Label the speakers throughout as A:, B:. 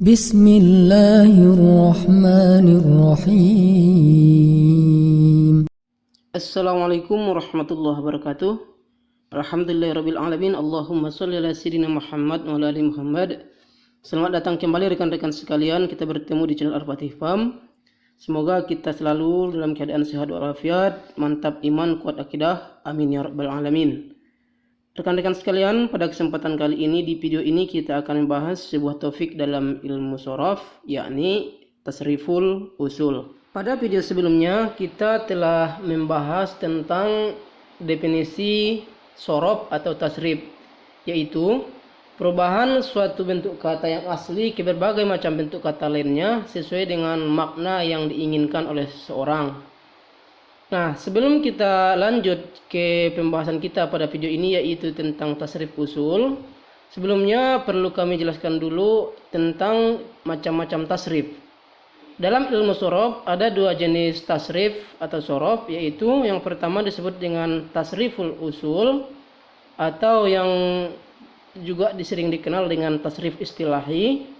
A: Bismillahirrahmanirrahim.
B: Assalamualaikum warahmatullahi wabarakatuh. Alhamdulillahirabbil alamin. Allahumma shalli ala sayyidina Muhammad wa ala ali Muhammad. Selamat datang kembali rekan-rekan sekalian. Kita bertemu di channel Al-Fatih Fam. Semoga kita selalu dalam keadaan sehat walafiat, mantap iman, kuat akidah. Amin ya rabbal alamin. Rekan-rekan sekalian, pada kesempatan kali ini di video ini kita akan membahas sebuah topik dalam ilmu shorof, yakni tasriful usul. Pada video sebelumnya kita telah membahas tentang definisi shorof atau tasrif, yaitu perubahan suatu bentuk kata yang asli ke berbagai macam bentuk kata lainnya sesuai dengan makna yang diinginkan oleh seseorang. Nah, sebelum kita lanjut ke pembahasan kita pada video ini, yaitu tentang tasrif usul, sebelumnya perlu kami jelaskan dulu tentang macam-macam tasrif. Dalam ilmu shorof ada dua jenis tasrif atau shorof, yaitu yang pertama disebut dengan tasriful usul atau yang juga sering dikenal dengan tasrif istilahi.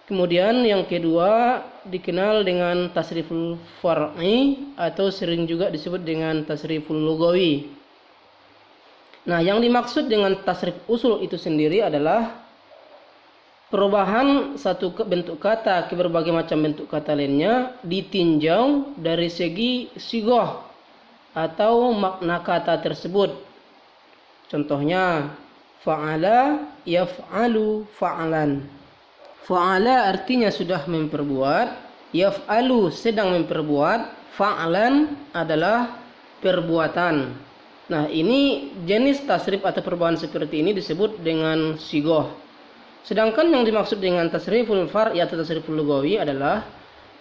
B: Kemudian yang kedua dikenal dengan tasriful far'i atau sering juga disebut dengan tasriful lugawi. Nah, yang dimaksud dengan tasrif usul itu sendiri adalah perubahan satu bentuk kata ke berbagai macam bentuk kata lainnya ditinjau dari segi sigoh atau makna kata tersebut. Contohnya fa'ala yaf'alu fa'alan. Fa'ala artinya sudah memperbuat, yaf'alu sedang memperbuat, fa'alan adalah perbuatan. Nah, ini jenis tasrif atau perubahan seperti ini disebut dengan sigoh. Sedangkan yang dimaksud dengan tasriful far'i atau tasriful lugawi adalah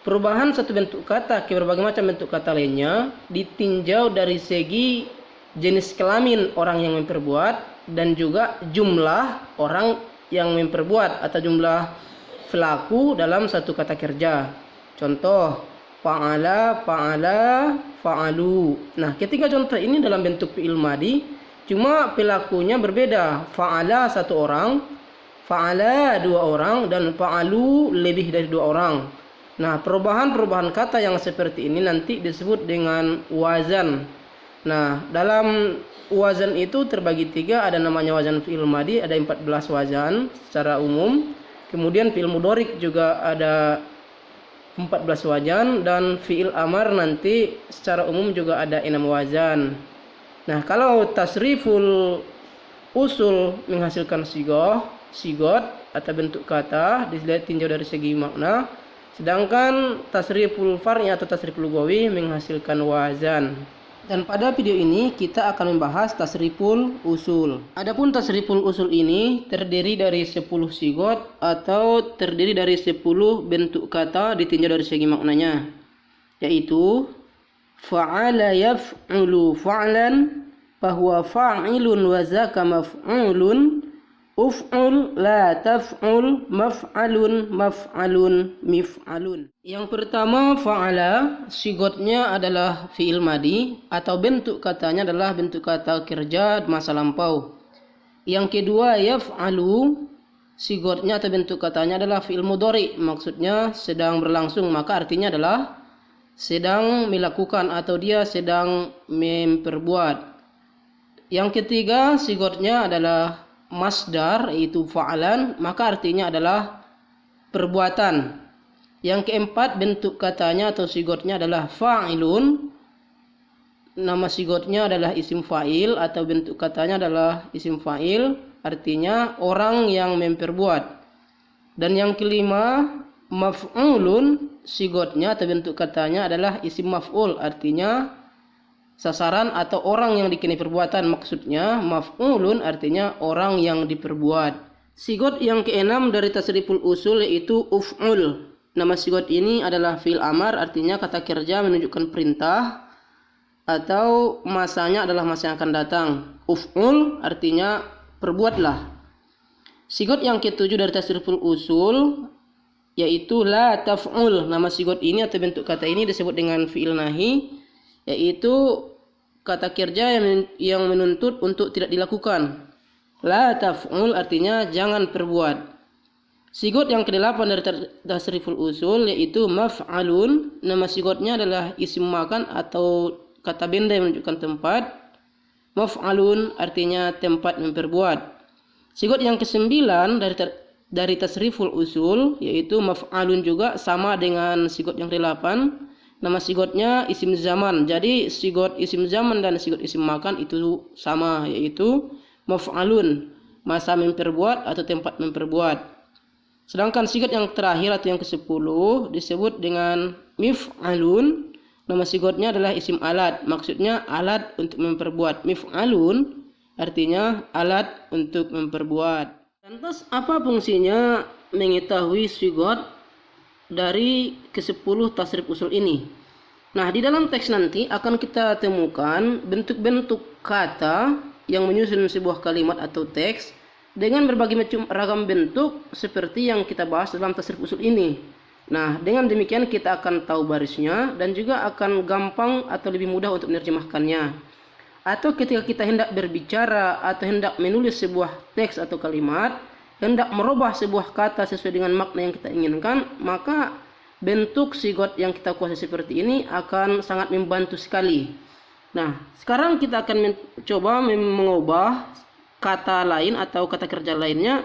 B: perubahan satu bentuk kata ke berbagai macam bentuk kata lainnya ditinjau dari segi jenis kelamin orang yang memperbuat dan juga jumlah orang yang memperbuat atau jumlah pelaku dalam satu kata kerja. Contoh fa'ala, fa'ala, fa'alu. Nah, ketiga contoh ini dalam bentuk fi'il madi, cuma pelakunya berbeda. Fa'ala satu orang, fa'ala dua orang, dan fa'alu lebih dari dua orang. Nah, perubahan-perubahan kata yang seperti ini nanti disebut dengan wazan. Nah, dalam wazan itu terbagi tiga, ada namanya wazan fi'il madi, ada 14 wazan secara umum. Kemudian fi'il mudhari juga ada 14 wazan, dan fi'il amar nanti secara umum juga ada 6 wazan. Nah, kalau tasriful usul menghasilkan sigot atau bentuk kata dilihat tinjau dari segi makna, sedangkan tasriful far'i atau tasriful lugawi menghasilkan wazan. Dan pada video ini kita akan membahas tasriful usul. Adapun tasriful usul ini terdiri dari 10 sigot atau terdiri dari 10 bentuk kata ditinjau dari segi maknanya, yaitu fa'ala yaf'ulu fa'lan fahuwa fa'ilun wa zaka maf'ulun, uf'ul la taf'ul maf'alun maf'alun mif'alun. Yang pertama fa'ala, sigotnya adalah fi'il madi atau bentuk katanya adalah bentuk kata kerja masa lampau. Yang kedua yaf'alu, sigotnya atau bentuk katanya adalah fi'il mudhari, maksudnya sedang berlangsung, maka artinya adalah sedang melakukan atau dia sedang memperbuat. Yang ketiga sigotnya adalah masdar, yaitu fa'alan, maka artinya adalah perbuatan. Yang keempat bentuk katanya atau sigotnya adalah fa'ilun, nama sigotnya adalah isim fa'il atau bentuk katanya adalah isim fa'il, artinya orang yang memperbuat. Dan yang kelima maf'ulun, sigotnya atau bentuk katanya adalah isim maf'ul, artinya sasaran atau orang yang dikenai perbuatan, maksudnya maf'ulun artinya orang yang diperbuat. Sigot yang keenam dari tasriful usul yaitu uf'ul. Nama sigot ini adalah fi'il amar, artinya kata kerja menunjukkan perintah atau masanya adalah masa yang akan datang. Uf'ul artinya perbuatlah. Sigot yang ketujuh dari tasriful usul yaitu la taf'ul. Nama sigot ini atau bentuk kata ini disebut dengan fi'il nahi, yaitu kata kerja yang menuntut untuk tidak dilakukan. La taf'ul artinya jangan perbuat. Sigot yang ke-8 dari tasriful usul yaitu maf'alun. Nama sigotnya adalah isim makan atau kata benda yang menunjukkan tempat. Maf'alun artinya tempat memperbuat. Sigot yang ke-9 dari tasriful usul yaitu maf'alun juga sama dengan sigot yang ke-8. Nama sigotnya isim zaman. Jadi sigot isim zaman dan sigot isim makan itu sama, yaitu maf'alun, masa memperbuat atau tempat memperbuat. Sedangkan sigot yang terakhir atau yang ke-10 disebut dengan mif'alun. Nama sigotnya adalah isim alat. Maksudnya alat untuk memperbuat. Mif'alun artinya alat untuk memperbuat. Lantas apa fungsinya mengetahui sigot dari ke-10 tasrif usul ini? Nah, di dalam teks nanti akan kita temukan bentuk-bentuk kata yang menyusun sebuah kalimat atau teks dengan berbagai macam ragam bentuk seperti yang kita bahas dalam tasrif usul ini. Nah, dengan demikian kita akan tahu barisnya dan juga akan gampang atau lebih mudah untuk menerjemahkannya. Atau ketika kita hendak berbicara atau hendak menulis sebuah teks atau kalimat, hendak merubah sebuah kata sesuai dengan makna yang kita inginkan, maka bentuk sigot yang kita kuasai seperti ini akan sangat membantu sekali. Nah, sekarang kita akan mencoba mengubah kata lain atau kata kerja lainnya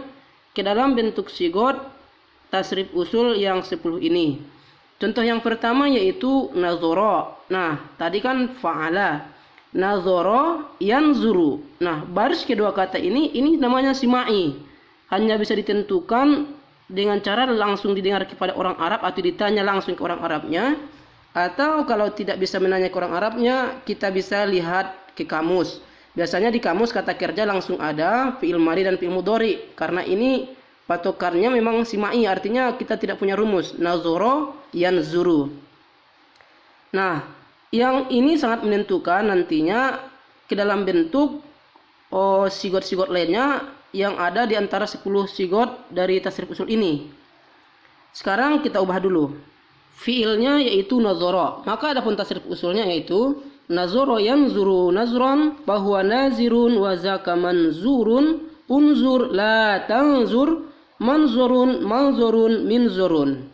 B: ke dalam bentuk sigot tasrif usul yang 10 ini. Contoh yang pertama yaitu nazara. Nah, tadi kan fa'ala. Nazara yanzuru. Nah, baris kedua kata ini namanya simai. Hanya bisa ditentukan dengan cara langsung didengar kepada orang Arab atau ditanya langsung ke orang Arabnya. Atau kalau tidak bisa menanya ke orang Arabnya, kita bisa lihat ke kamus. Biasanya di kamus kata kerja langsung ada fi'il madi dan fi'il mudhari. Karena ini patokannya memang simai, artinya kita tidak punya rumus. Nazara yanzuru. Nah, yang ini sangat menentukan nantinya ke dalam bentuk sigot-sigot lainnya yang ada di antara 10 sigot dari tasrif usul ini. Sekarang kita ubah dulu. Fi'ilnya yaitu nazara. Maka adapun tasrif usulnya yaitu nazara yanzuru nazran bahwa nazirun wa zaka manzurun unzur la tanzur manzurun manzurun minzurun.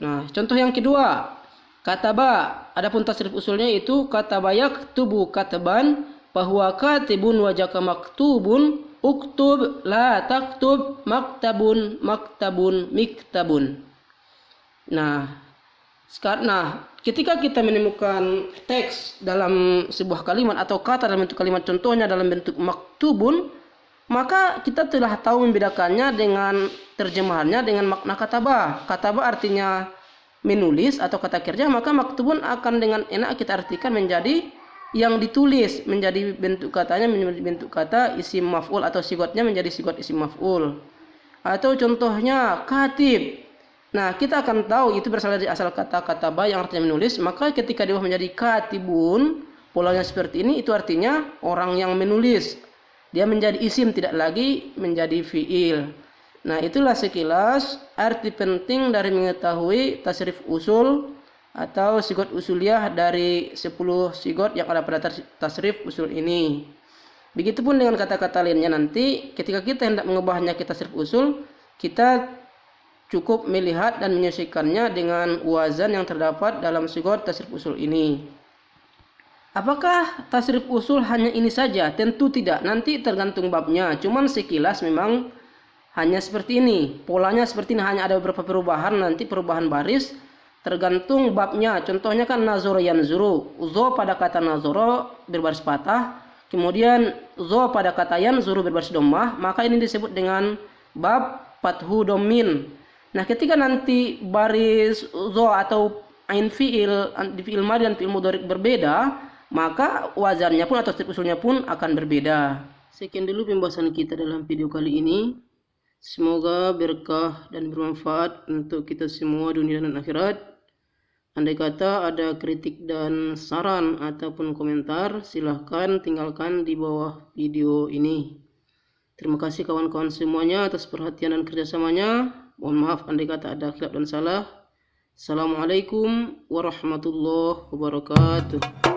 B: Nah, contoh yang kedua, kataba. Adapun tasrif usulnya itu kataba yaktubu kataban bahwa katibun wa zaka maktubun uktub la taktub maktabun maktabun miktabun. Nah, ketika kita menemukan teks dalam sebuah kalimat atau kata dalam bentuk kalimat, contohnya dalam bentuk maktubun, maka kita telah tahu membedakannya dengan terjemahannya dengan makna kataba. Kataba artinya menulis atau kata kerja, maka maktubun akan dengan enak kita artikan menjadi yang ditulis, menjadi bentuk katanya menjadi bentuk kata isim maf'ul atau sigotnya menjadi sigot isim maf'ul. Atau contohnya katib. Nah, kita akan tahu itu berasal dari asal kata kataba yang artinya menulis, maka ketika diubah menjadi katibun, polanya seperti ini, itu artinya orang yang menulis. Dia menjadi isim, tidak lagi menjadi fi'il. Nah, itulah sekilas arti penting dari mengetahui tasrif usul atau sigot usuliyah dari 10 sigot yang ada pada tasrif usul ini. Begitupun dengan kata-kata lainnya nanti, ketika kita hendak mengubahnya ke tasrif usul, kita cukup melihat dan menyesuaikannya dengan wazan yang terdapat dalam sigot tasrif usul ini. Apakah tasrif usul hanya ini saja? Tentu tidak. Nanti tergantung babnya. Cuman sekilas memang hanya seperti ini. Polanya seperti ini, hanya ada beberapa perubahan, nanti perubahan baris tergantung babnya. Contohnya kan nazara yanzuru. Zo pada kata nazara berbaris patah. Kemudian zo pada kata yanzuru berbaris dhammah. Maka ini disebut dengan bab fathu dhammin. Nah, ketika nanti baris zo atau ain fi'il di fi'il madhi dan fi'il mudhari berbeda, maka wazannya pun atau tasrif usulnya pun akan berbeda. Sekian dulu pembahasan kita dalam video kali ini. Semoga berkah dan bermanfaat untuk kita semua dunia dan akhirat. Andai kata ada kritik dan saran ataupun komentar, silahkan tinggalkan di bawah video ini. Terima kasih kawan-kawan semuanya atas perhatian dan kerjasamanya. Mohon maaf andai kata ada khilaf dan salah. Assalamualaikum warahmatullahi wabarakatuh.